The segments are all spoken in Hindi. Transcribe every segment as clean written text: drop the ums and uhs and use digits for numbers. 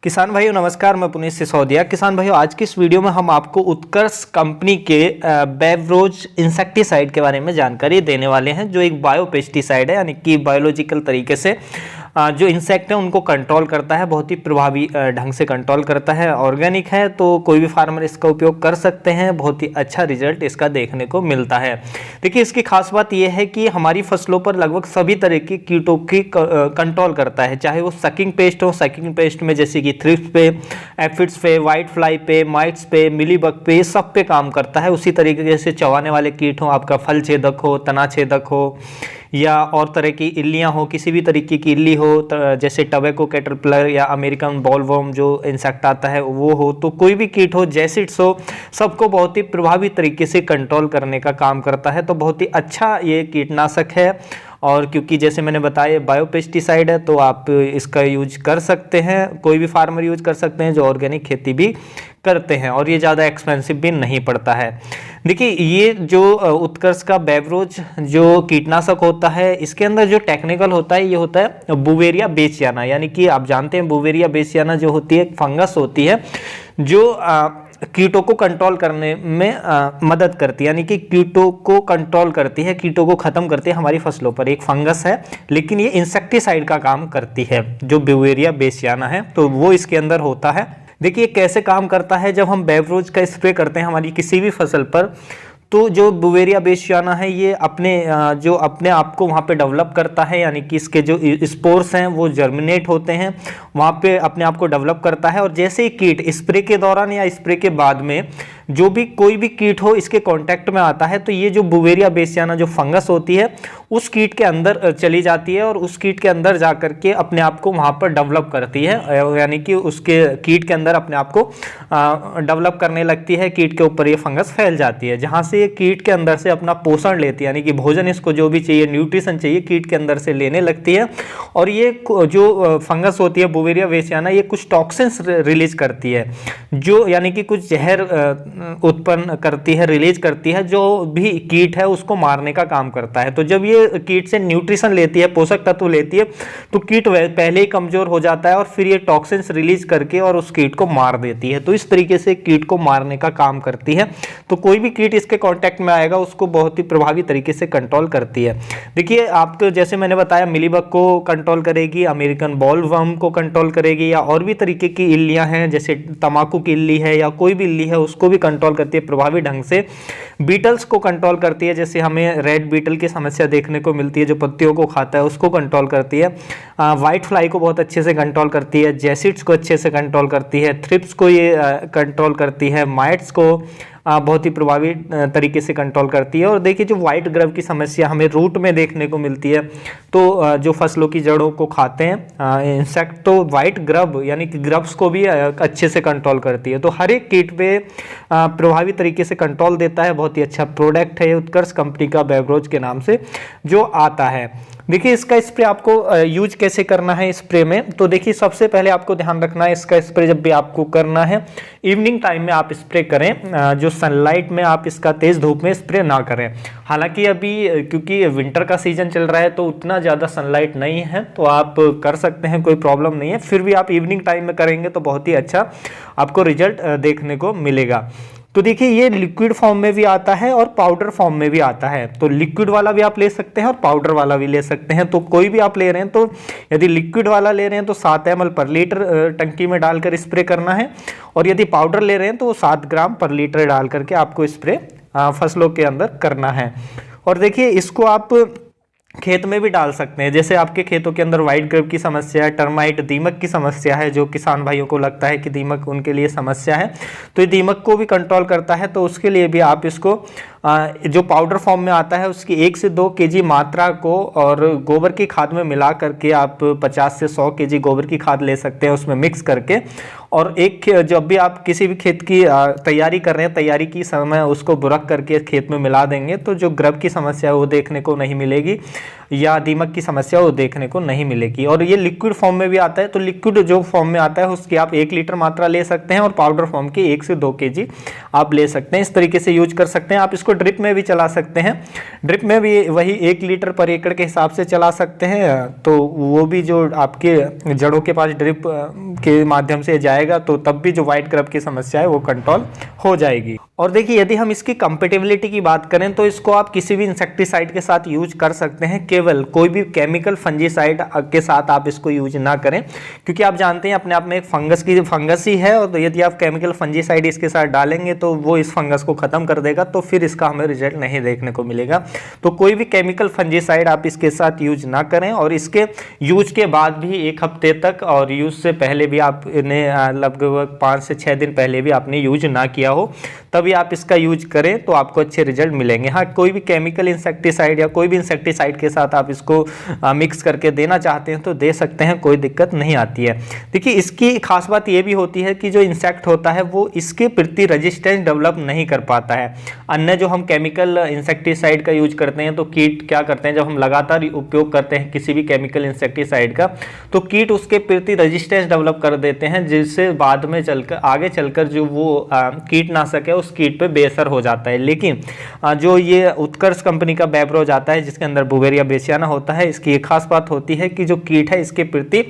किसान भाइयों नमस्कार, मैं पुनीत सिसोदिया। किसान भाइयों, आज की इस वीडियो में हम आपको उत्कर्ष कंपनी के बेवरोज इंसेक्टिसाइड के बारे में जानकारी देने वाले हैं, जो एक बायो पेस्टिसाइड है, यानी कि बायोलॉजिकल तरीके से जो इंसेक्ट है उनको कंट्रोल करता है, बहुत ही प्रभावी ढंग से कंट्रोल करता है। ऑर्गेनिक है तो कोई भी फार्मर इसका उपयोग कर सकते हैं, बहुत ही अच्छा रिजल्ट इसका देखने को मिलता है। देखिए, इसकी खास बात यह है कि हमारी फसलों पर लगभग सभी तरह की कीटों की कंट्रोल करता है, चाहे वो सकिंग पेस्ट हो। सकिंग पेस्ट में जैसे कि थ्रिप्स पे, एफिड्स पे, व्हाइट फ्लाई पे, माइट्स पे, मिलीबग पे, ये सब पे काम करता है। उसी तरीके से चबाने वाले कीट हो, आपका फल छेदक हो, तना छेदक हो, या और तरह की इल्लियाँ हो, किसी भी तरीके की इल्ली हो, जैसे टबैको कैटरपिलर या अमेरिकन बॉलवर्म जो इंसेक्ट आता है वो हो, तो कोई भी कीट हो, जैसिड्स हो, सबको बहुत ही प्रभावी तरीके से कंट्रोल करने का काम करता है। तो बहुत ही अच्छा ये कीटनाशक है, और क्योंकि जैसे मैंने बताया बायोपेस्टिसाइड है तो आप इसका यूज कर सकते हैं, कोई भी फार्मर यूज कर सकते हैं जो ऑर्गेनिक खेती भी करते हैं, और ये ज़्यादा एक्सपेंसिव भी नहीं पड़ता है। देखिए, ये जो उत्कर्ष का बेवरोज जो कीटनाशक होता है, इसके अंदर जो टेक्निकल होता है ये होता है बुवेरिया बेसियाना, यानी कि आप जानते हैं बुवेरिया बेसियाना जो होती है फंगस होती है जो कीटों को कंट्रोल करने में मदद करती है, यानी कि कीटों को कंट्रोल करती है, कीटों को खत्म करती है हमारी फसलों पर। एक फंगस है लेकिन ये इंसेक्टिसाइड का काम करती है, जो बुवेरिया बेसियाना है, तो वो इसके अंदर होता है। देखिए कैसे काम करता है। जब हम बेवरोज का स्प्रे करते हैं हमारी किसी भी फसल पर, तो जो बुवेरिया बेसियाना है ये अपने आप को वहाँ पे डेवलप करता है, यानी कि इसके जो स्पोर्स हैं वो जर्मिनेट होते हैं, वहाँ पे अपने आप को डेवलप करता है। और जैसे ही कीट स्प्रे के दौरान या स्प्रे के बाद में जो भी कोई भी कीट हो इसके कांटेक्ट में आता है, तो ये जो बुवेरिया बेसियाना जो फंगस होती है उस कीट के अंदर चली जाती है, और उस कीट के अंदर जा करके अपने आप को वहाँ पर डेवलप करती है, यानी कि उसके कीट के अंदर अपने आप को डेवलप करने लगती है। कीट के ऊपर ये फंगस फैल जाती है, जहाँ से ये कीट के अंदर से अपना पोषण लेती है, यानी कि भोजन इसको जो भी चाहिए, न्यूट्रिशन चाहिए, कीट के अंदर से लेने लगती है। और ये जो फंगस होती है बुवेरिया बेसियाना, ये कुछ टॉक्सिन्स रिलीज करती है, जो यानी कि कुछ जहर उत्पन्न करती है, रिलीज करती है, जो भी कीट है उसको मारने का काम करता है। तो जब ये कीट से न्यूट्रिशन लेती है, पोषक तत्व लेती है, तो कीट पहले ही कमजोर हो जाता है और फिर ये टॉक्सिन्स रिलीज करके और उस कीट को मार देती है। तो इस तरीके से कीट को मारने का काम करती है। तो कोई भी कीट इसके कांटेक्ट में आएगा उसको बहुत ही प्रभावी तरीके से कंट्रोल करती है। देखिए, आपको जैसे मैंने बताया मिलीबग को कंट्रोल करेगी, अमेरिकन बॉलवर्म को कंट्रोल करेगी, या और भी तरीके की इल्लियां हैं जैसे तंबाकू की इल्ली है या कोई भी इल्ली है उसको भी कंट्रोल करती है प्रभावी ढंग से। बीटल्स को कंट्रोल करती है, जैसे हमें रेड बीटल की समस्या देखने को मिलती है जो पत्तियों को खाता है, उसको कंट्रोल करती है। व्हाइट फ्लाई को बहुत अच्छे से कंट्रोल करती है, जैसिड्स को अच्छे से कंट्रोल करती है, थ्रिप्स को ये कंट्रोल करती है, माइट्स को बहुत ही प्रभावी तरीके से कंट्रोल करती है। और देखिए, जो व्हाइट ग्रब की समस्या हमें रूट में देखने को मिलती है, तो जो फसलों की जड़ों को खाते हैं इंसेक्ट, तो व्हाइट ग्रब यानी कि ग्रब्स को भी अच्छे से कंट्रोल करती है। तो हर एक कीट पे प्रभावी तरीके से कंट्रोल देता है। बहुत ही अच्छा प्रोडक्ट है उत्कर्ष कंपनी का बेवरोज के नाम से जो आता है। देखिए, इसका स्प्रे आपको यूज कैसे करना है स्प्रे में, तो देखिए सबसे पहले आपको ध्यान रखना है इसका स्प्रे जब भी आपको करना है इवनिंग टाइम में आप स्प्रे करें, जो सनलाइट में आप इसका तेज धूप में स्प्रे ना करें। हालांकि अभी क्योंकि विंटर का सीजन चल रहा है तो उतना ज़्यादा सनलाइट नहीं है, तो आप कर सकते हैं, कोई प्रॉब्लम नहीं है। फिर भी आप इवनिंग टाइम में करेंगे तो बहुत ही अच्छा आपको रिजल्ट देखने को मिलेगा। तो देखिए, ये लिक्विड फॉर्म में भी आता है और पाउडर फॉर्म में भी आता है। तो लिक्विड वाला भी आप ले सकते हैं और पाउडर वाला भी ले सकते हैं। तो कोई भी आप ले रहे हैं तो यदि लिक्विड वाला ले रहे हैं तो 7 ml पर लीटर टंकी में डालकर स्प्रे करना है, और यदि पाउडर ले रहे हैं तो 7 ग्राम पर लीटर डाल करके आपको स्प्रे फसलों के अंदर करना है। और देखिए, इसको आप खेत में भी डाल सकते हैं, जैसे आपके खेतों के अंदर व्हाइट ग्रब की समस्या है, टर्माइट दीमक की समस्या है, जो किसान भाइयों को लगता है कि दीमक उनके लिए समस्या है, तो ये दीमक को भी कंट्रोल करता है। तो उसके लिए भी आप इसको जो पाउडर फॉर्म में आता है उसकी 1 से 2 केजी मात्रा को और गोबर की खाद में मिला करके आप 50 से 100 केजी गोबर की खाद ले सकते हैं उसमें मिक्स करके। और जब भी आप किसी भी खेत की तैयारी कर रहे हैं, तैयारी की समय उसको बुरक करके खेत में मिला देंगे, तो जो ग्रब की समस्या है वो देखने को नहीं मिलेगी, या दीमक की समस्या वो देखने को नहीं मिलेगी। और ये लिक्विड फॉर्म में भी आता है, तो लिक्विड जो फॉर्म में आता है उसकी आप 1 लीटर मात्रा ले सकते हैं, और पाउडर फॉर्म की 1 से 2 केजी आप ले सकते हैं। इस तरीके से यूज कर सकते हैं। आप इसको इसको ड्रिप में भी चला सकते हैं, ड्रिप में भी वही 1 लीटर पर एकड़ के हिसाब से चला सकते हैं, तो वो भी जो आपके जड़ों के पास ड्रिप के माध्यम से जाएगा तो तब भी जो व्हाइट क्रब की समस्या है वो कंट्रोल हो जाएगी। और देखिए यदि हम इसकी कंपेटेबिलिटी की बात करें तो इसको आप किसी भी इंसेक्टिसाइड के साथ यूज कर सकते हैं, केवल कोई भी केमिकल फंजीसाइड के साथ आप इसको यूज ना करें, क्योंकि आप जानते हैं अपने आप में एक फंगस ही है, और यदि आप केमिकल फंजीसाइड इसके साथ डालेंगे तो वो इस फंगस को खत्म कर देगा, तो फिर इसका हमें रिजल्ट नहीं देखने को मिलेगा। तो कोई भी केमिकल फंजीसाइड आप इसके साथ यूज ना करें, और इसके यूज के बाद भी 1 हफ्ते तक और यूज से पहले भी आप इन्हें लगभग 5 से 6 दिन पहले भी आपने यूज ना किया हो, तभी आप इसका यूज करें तो आपको अच्छे रिजल्ट मिलेंगे। हाँ, कोई भी केमिकल इंसेक्टिसाइड या कोई भी इंसेक्टिसाइड के साथ आप इसको मिक्स करके देना चाहते हैं तो दे सकते हैं, कोई दिक्कत नहीं आती है। देखिए इसकी खास बात ये भी होती है कि जो इंसेक्ट होता है वो इसके प्रति रेजिस्टेंस डेवलप नहीं कर पाता है। अन्य जो हम केमिकल इंसेक्टिसाइड का यूज करते हैं तो कीट क्या करते हैं, जब हम लगातार उपयोग करते हैं किसी भी केमिकल इंसेक्टिसाइड का, तो कीट उसके प्रति रेजिस्टेंस डेवलप कर देते हैं, जिससे बाद में चलकर आगे चलकर जो वो कीटनाशक है उस कीट पे बेअसर हो जाता है। लेकिन जो ये उत्कर्ष कंपनी का बेवरोज आता है जिसके अंदर बुवेरिया बेसियाना होता है, इसकी एक खास बात होती है कि जो कीट है इसके प्रति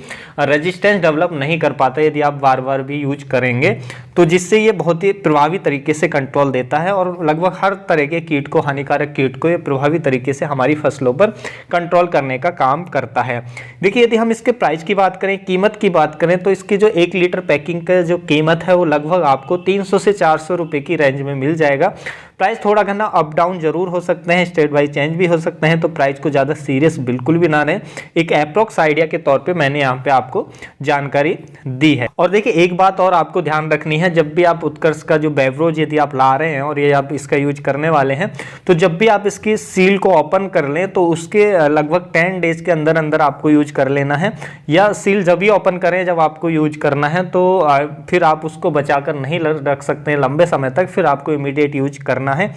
रेजिस्टेंस डेवलप नहीं कर पाता यदि आप बार बार भी यूज करेंगे, तो जिससे ये बहुत ही प्रभावी तरीके से कंट्रोल देता है और लगभग हर तरह के कीट को, हानिकारक कीट को ये प्रभावी तरीके से हमारी फसलों पर कंट्रोल करने का काम करता है। देखिए यदि हम इसके प्राइस की बात करें, कीमत की बात करें, तो इसकी जो 1 लीटर पैकिंग का जो कीमत है वो लगभग आपको 300 से 400 रुपए की रेंज में मिल जाएगा। प्राइस थोड़ा घना अप डाउन जरूर हो सकते हैं, स्टेट वाइज चेंज भी हो सकते हैं, तो प्राइस को ज़्यादा सीरियस बिल्कुल भी ना लें। एक अप्रोक्स आइडिया के तौर पे मैंने यहाँ पे आपको जानकारी दी है। और देखिए एक बात और आपको ध्यान रखनी है, जब भी आप उत्कर्ष का जो बेवरोज यदि आप ला रहे हैं और ये आप इसका यूज करने वाले हैं, तो जब भी आप इसकी सील को ओपन कर लें तो उसके लगभग 10 डेज के अंदर अंदर आपको यूज कर लेना है, या सील जब भी ओपन करें जब आपको यूज करना है, तो फिर आप उसको बचाकर नहीं रख सकते हैं लंबे समय तक, फिर आपको इमीडिएट यूज करना है।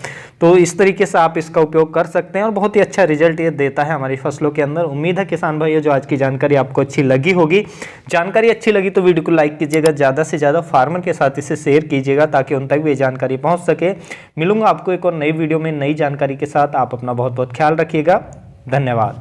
तो इस तरीके से आप इसका उपयोग कर सकते हैं और बहुत ही अच्छा रिजल्ट ये देता है हमारी फसलों के अंदर। उम्मीद है किसान भाइयों जो आज की जानकारी आपको अच्छी लगी होगी। जानकारी अच्छी लगी तो वीडियो को लाइक कीजिएगा, ज़्यादा से ज़्यादा फार्मर के साथ इसे शेयर कीजिएगा ताकि उन तक भी ये जानकारी पहुंच सके। मिलूंगा आपको एक और नई वीडियो में नई जानकारी के साथ। आप अपना बहुत बहुत ख्याल रखिएगा। धन्यवाद।